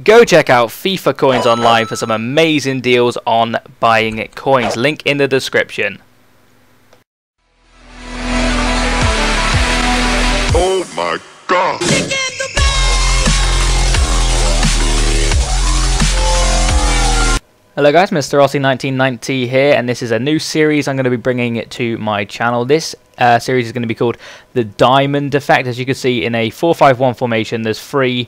Go check out FIFA Coins Online for some amazing deals on buying coins. Link in the description. Oh my God! Hello guys, Mr. Aussie1990 here, and this is a new series I'm going to be bringing to my channel. This series is going to be called the Diamond Effect. As you can see, in a 4-5-1 formation, there's three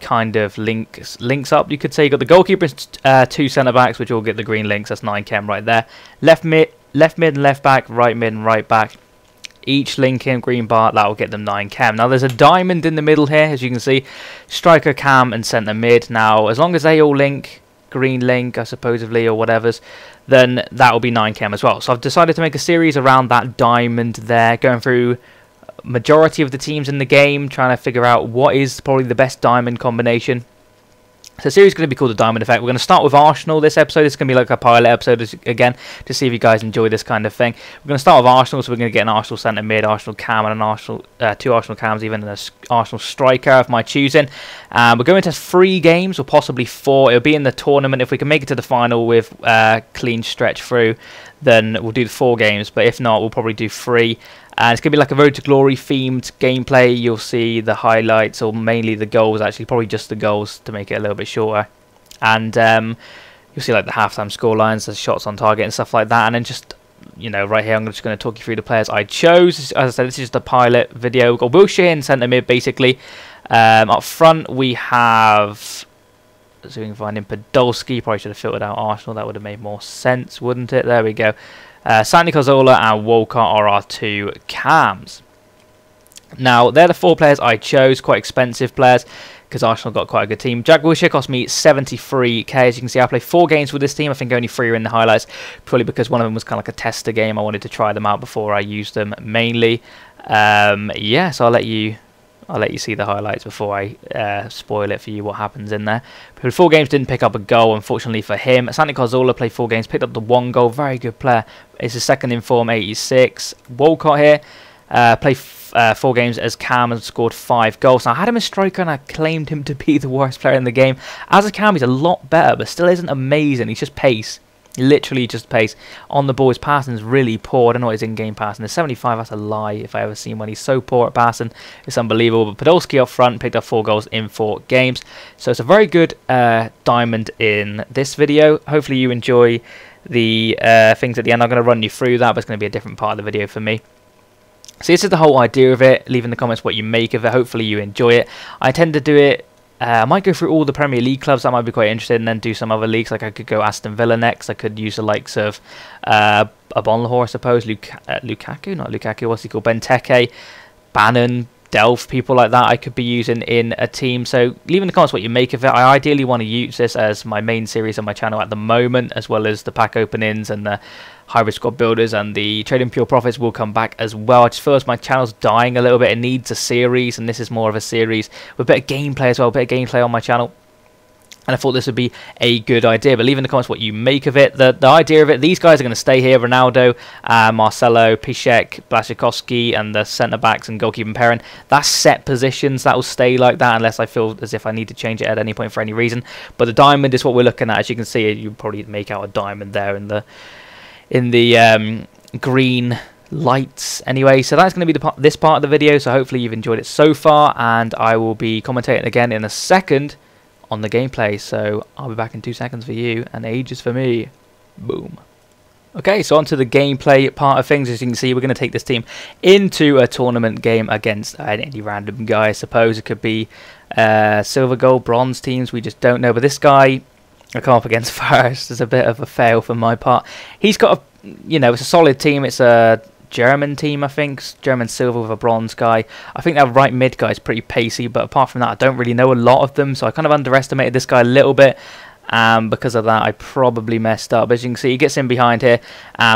kind of links up, you could say. You've got the goalkeeper and two centre-backs, which all get the green links. That's 9 chem right there. Left mid and left back, right mid and right back. Each link in green bar, that will get them 9 chem. Now there's a diamond in the middle here, as you can see. Striker, cam and centre mid. Now as long as they all link, green link, supposedly, or whatever's, then that will be 9 chem as well. So I've decided to make a series around that diamond there, going through majority of the teams in the game, trying to figure out what is probably the best diamond combination. So the series is going to be called the Diamond Effect. We're going to start with Arsenal this episode. It's going to be like a pilot episode again, to see if you guys enjoy this kind of thing. We're going to start with Arsenal, so we're going to get an Arsenal centre mid, Arsenal cam, and an Arsenal two Arsenal cams, even an Arsenal striker of my choosing. We're going to 3 games, or possibly 4. It'll be in the tournament. If we can make it to the final with clean stretch through, then we'll do the 4 games. But if not, we'll probably do 3. And it's going to be like a Road to Glory themed gameplay. You'll see the highlights, or mainly the goals, actually. Probably just the goals to make it a little bit shorter. And you'll see like the halftime score lines, the shots on target and stuff like that. And then just, you know, right here, I'm just going to talk you through the players I chose. As I said, this is just a pilot video. We've got Wilshere in centre mid, basically. Up front, we have, so we can find in Podolski. Probably should have filtered out Arsenal. That would have made more sense, wouldn't it? There we go. Santi Cazorla and Walcott are our 2 cams. Now, they're the 4 players I chose, quite expensive players, because Arsenal got quite a good team. Jack Wilshere cost me 73k. As you can see, I played 4 games with this team. I think only 3 are in the highlights, probably because one of them was kind of like a tester game. I wanted to try them out before I used them mainly. Yeah, so I'll let you see the highlights before I spoil it for you what happens in there. But 4 games, didn't pick up a goal, unfortunately for him. Santi Cazorla played 4 games, picked up the 1 goal. Very good player. It's his second in form, 86. Walcott here played 4 games as cam and scored 5 goals. Now, I had him as striker and I claimed him to be the worst player in the game. As a cam, he's a lot better, but still isn't amazing. He's just pace. Literally just pace. On the ball, his passing is really poor. I don't know what his in-game passing is. 75, that's a lie if I ever seen one. He's so poor at passing. It's unbelievable. But Podolski up front picked up 4 goals in 4 games. So it's a very good diamond in this video. Hopefully you enjoy the things at the end. I'm going to run you through that, but it's going to be a different part of the video for me. So this is the whole idea of it. Leave in the comments what you make of it. Hopefully you enjoy it. I tend to do it. I might go through all the Premier League clubs. That might be quite interesting, and then do some other leagues. Like I could go Aston Villa next. I could use the likes of Abonlahor, I suppose. Lukaku, not Lukaku. What's he called? Benteke, Bannon, Delph, people like that. I could be using in a team. So leave in the comments what you make of it. I ideally want to use this as my main series on my channel at the moment, as well as the pack openings and the hybrid squad builders, and the trading pure profits will come back as well. I just feel as my channel's dying a little bit. It needs a series, and this is more of a series with a bit of gameplay as well, a bit of gameplay on my channel. And I thought this would be a good idea. But leave in the comments what you make of it. The idea of it, these guys are going to stay here. Ronaldo, Marcelo, Piszczek, Blaszczykowski, and the centre-backs and goalkeeping pairing. That's set positions. That will stay like that unless I feel as if I need to change it at any point for any reason. But the diamond is what we're looking at. As you can see, you probably make out a diamond there in the green lights anyway. So that's going to be this part of the video. So hopefully you've enjoyed it so far, and I will be commentating again in a second on the gameplay. So I'll be back in 2 seconds for you, and ages for me. Boom. Okay, so on to the gameplay part of things. As you can see, we're going to take this team into a tournament game against any random guy. I suppose it could be silver, gold, bronze teams. We just don't know. But this guy I come up against first is a bit of a fail for my part. He's got a, you know, it's a solid team. It's a German team, I think. German silver with a bronze guy. I think that right mid guy is pretty pacey, but apart from that, I don't really know a lot of them, so I kind of underestimated this guy a little bit. Because of that, I probably messed up. As you can see, he gets in behind here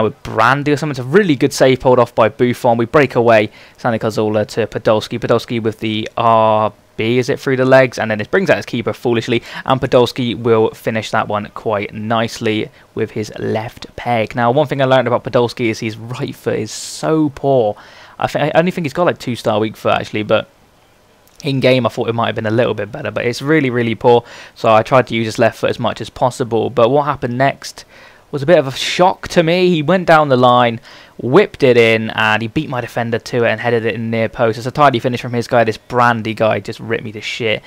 with Brandy or something. It's a really good save pulled off by Buffon. We break away. Santi Cazorla to Podolski. Podolski with the RB, is it, through the legs? And then it brings out his keeper foolishly. And Podolski will finish that one quite nicely with his left peg. Now, one thing I learned about Podolski is his right foot is so poor. I only think he's got like 2-star weak foot, actually, but In game, I thought it might have been a little bit better, but it's really, really poor. So I tried to use his left foot as much as possible. But what happened next was a bit of a shock to me. He went down the line, whipped it in, and he beat my defender to it and headed it in near post. It's a tidy finish from his guy. This Brandy guy just ripped me to shit.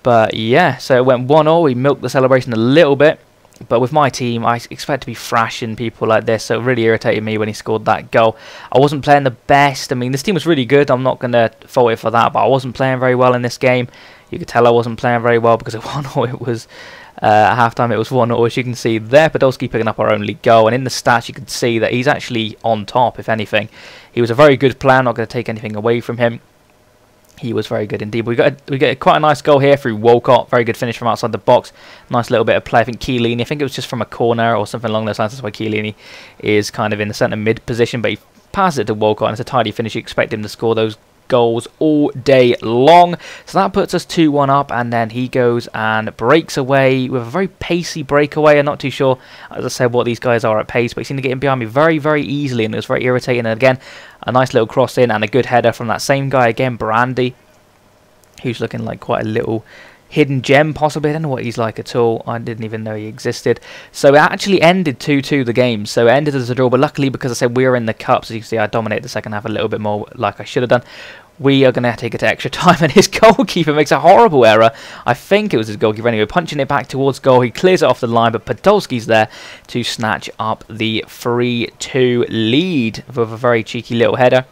But yeah, so it went 1-0. We milked the celebration a little bit. But with my team, I expect to be thrashing people like this, so it really irritated me when he scored that goal. I wasn't playing the best. I mean, this team was really good. I'm not going to fault it for that, but I wasn't playing very well in this game. You could tell I wasn't playing very well because at 1-0 it was... at half-time it was 1-0, as you can see there. Podolski picking up our only goal, and in the stats you can see that he's actually on top, if anything. He was a very good player, I'm not going to take anything away from him. He was very good indeed. We get quite a nice goal here through Walcott. Very good finish from outside the box. Nice little bit of play. I think Chiellini, I think it was just from a corner or something along those lines. That's why Chiellini is kind of in the centre mid position, but he passes it to Walcott, and it's a tidy finish. You expect him to score those goals all day long. So that puts us 2-1 up, and then he goes and breaks away with a very pacey breakaway. I'm not too sure, as I said, what these guys are at pace, but he seemed to get in behind me very, very easily, and it was very irritating. And again, a nice little cross in and a good header from that same guy again, Brandy, who's looking like quite a little hidden gem, possibly. I don't know what he's like at all. I didn't even know he existed. So it actually ended 2-2 the game. So it ended as a draw, but luckily, because I said we were in the cup, so you can see I dominated the second half a little bit more like I should have done. We are going to take it to extra time, and his goalkeeper makes a horrible error. I think it was his goalkeeper anyway, punching it back towards goal. He clears it off the line, but Podolski's there to snatch up the 3-2 lead with a very cheeky little header.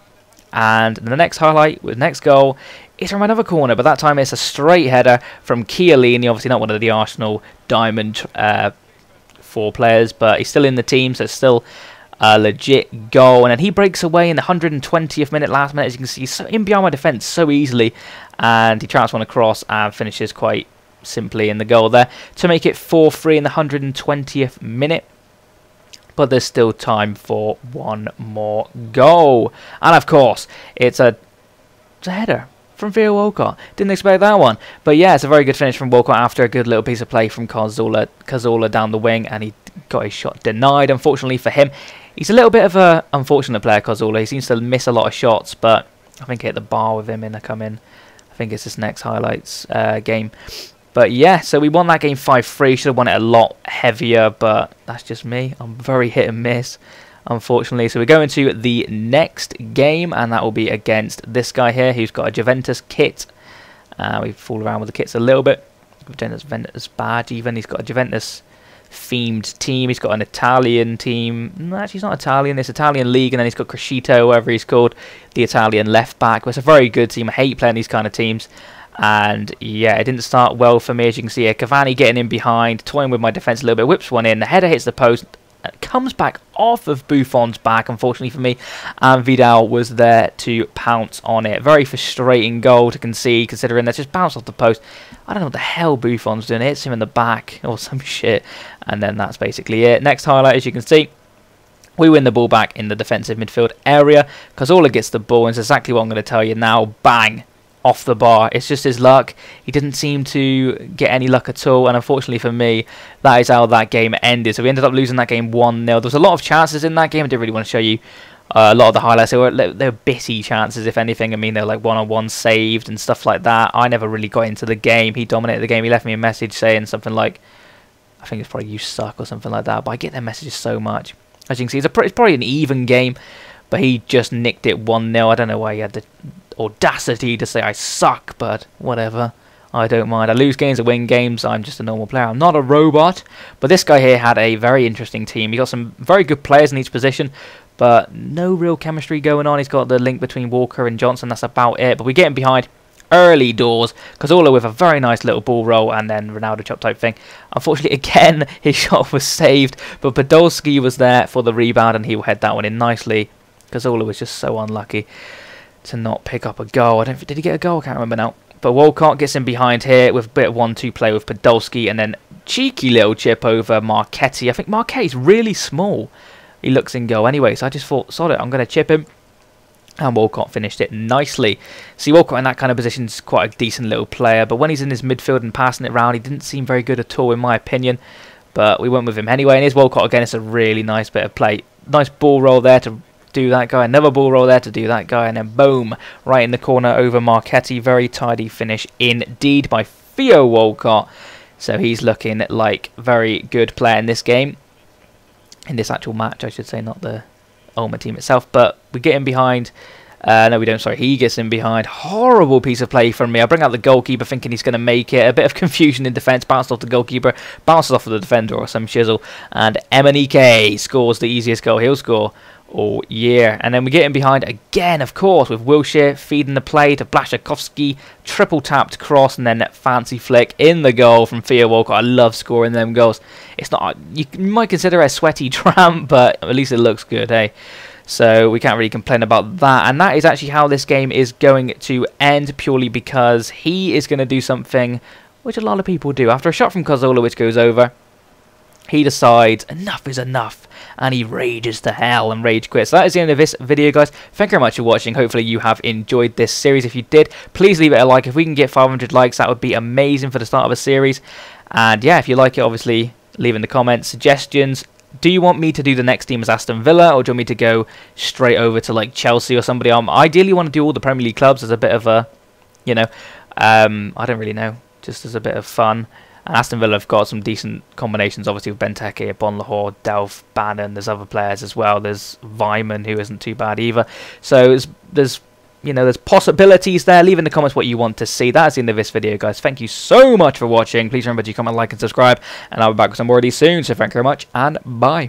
And the next highlight, with next goal, is from another corner, but that time it's a straight header from Chiellini. Obviously not one of the Arsenal Diamond 4 players, but he's still in the team, so it's still a legit goal. And then he breaks away in the 120th minute, last minute, as you can see, so in behind my defence so easily, and he tries one across and finishes quite simply in the goal there to make it 4-3 in the 120th minute. But there's still time for one more goal, and of course it's a header from Theo Walcott. Didn't expect that one, but yeah, it's a very good finish from Walcott after a good little piece of play from Cazorla down the wing, and he got his shot denied, unfortunately for him. He's a little bit of an unfortunate player, Cazorla. He seems to miss a lot of shots, but I think he hit the bar with him in a come in. I think it's his next highlights game. But yeah, so we won that game 5-3. Should have won it a lot heavier, but that's just me. I'm very hit and miss, unfortunately. So we're going to the next game, and that will be against this guy here, who's got a Juventus kit. We fool around with the kits a little bit. Juventus badge even. He's got a Juventus themed team. He's got an Italian team. No, actually, he's not Italian. It's Italian league, and then he's got Crescito, whatever he's called, the Italian left back. But it's a very good team. I hate playing these kind of teams. And yeah, it didn't start well for me, as you can see here. Cavani getting in behind, toying with my defence a little bit, whips one in. The header hits the post, comes back off of Buffon's back, unfortunately for me, and Vidal was there to pounce on it. Very frustrating goal to concede, considering that just bounced off the post. I don't know what the hell Buffon's doing. It hits him in the back or some shit, and then that's basically it. Next highlight, as you can see, we win the ball back in the defensive midfield area. Cazorla gets the ball, and it's exactly what I'm going to tell you now. Bang! Off the bar. It's just his luck. He didn't seem to get any luck at all, and unfortunately for me, that is how that game ended. So we ended up losing that game 1-0. There was a lot of chances in that game. I didn't really want to show you a lot of the highlights. They were bitty chances, if anything. I mean, they were like one-on-one saved and stuff like that. I never really got into the game. He dominated the game. He left me a message saying something like, I think it's probably "you suck" or something like that, but I get their messages so much. As you can see, it's probably an even game, but he just nicked it 1-0. I don't know why he had the audacity to say I suck, but whatever, I don't mind. I lose games, I win games. I'm just a normal player. I'm not a robot. But this guy here had a very interesting team. He got some very good players in each position, but no real chemistry going on. He's got the link between Walker and Johnson. That's about it. But we get him behind early doors. Cazorla with a very nice little ball roll, and then Ronaldo chop type thing. Unfortunately, again, his shot was saved, but Podolski was there for the rebound, and he will head that one in nicely. Cazorla was just so unlucky to not pick up a goal. Did he get a goal? I can't remember now. But Walcott gets in behind here with a bit of 1-2 play with Podolski, and then cheeky little chip over Marchetti. I think Marchetti's really small. He looks in goal anyway, so I just thought, sod it, I'm going to chip him. And Walcott finished it nicely. See, Walcott in that kind of position is quite a decent little player, but when he's in his midfield and passing it around, he didn't seem very good at all, in my opinion. But we went with him anyway, and here's Walcott again. It's a really nice bit of play. Nice ball roll there to do that guy. Another ball roll there to do that guy. And then boom, right in the corner over Marchetti. Very tidy finish indeed by Theo Walcott. So he's looking like very good player in this game. In this actual match, I should say, not the Ultimate Team itself. But we get in behind. No, we don't. Sorry, he gets in behind. Horrible piece of play from me. I bring out the goalkeeper thinking he's going to make it. A bit of confusion in defence. Bounced off the goalkeeper. Bounces off of the defender or some shizzle. And Emenike scores the easiest goal he'll score all year. And then we get in behind again, of course, with Wilshere feeding the play to Blaszczykowski. Triple tapped cross and then that fancy flick in the goal from Theo Walcott. I love scoring them goals. It's not, you might consider it a sweaty tramp, but at least it looks good, hey? So we can't really complain about that. And that is actually how this game is going to end, purely because he is going to do something which a lot of people do. After a shot from Cazorla which goes over, he decides enough is enough, and he rages to hell and rage quits. So that is the end of this video, guys. Thank you very much for watching. Hopefully you have enjoyed this series. If you did, please leave it a like. If we can get 500 likes, that would be amazing for the start of a series. And yeah, if you like it, obviously leave in the comments suggestions. Do you want me to do the next team as Aston Villa, or do you want me to go straight over to like Chelsea or somebody? I ideally want to do all the Premier League clubs as a bit of a, you know, I don't really know, just as a bit of fun. And Aston Villa have got some decent combinations, obviously, with Benteke, Bon Lahore, Delph, Bannon. There's other players as well. There's Weimann, who isn't too bad either. So there's you know, there's possibilities there. Leave in the comments what you want to see. That's the end of this video, guys. Thank you so much for watching. Please remember to comment, like, and subscribe. And I'll be back with some more of these soon. So thank you very much, and bye.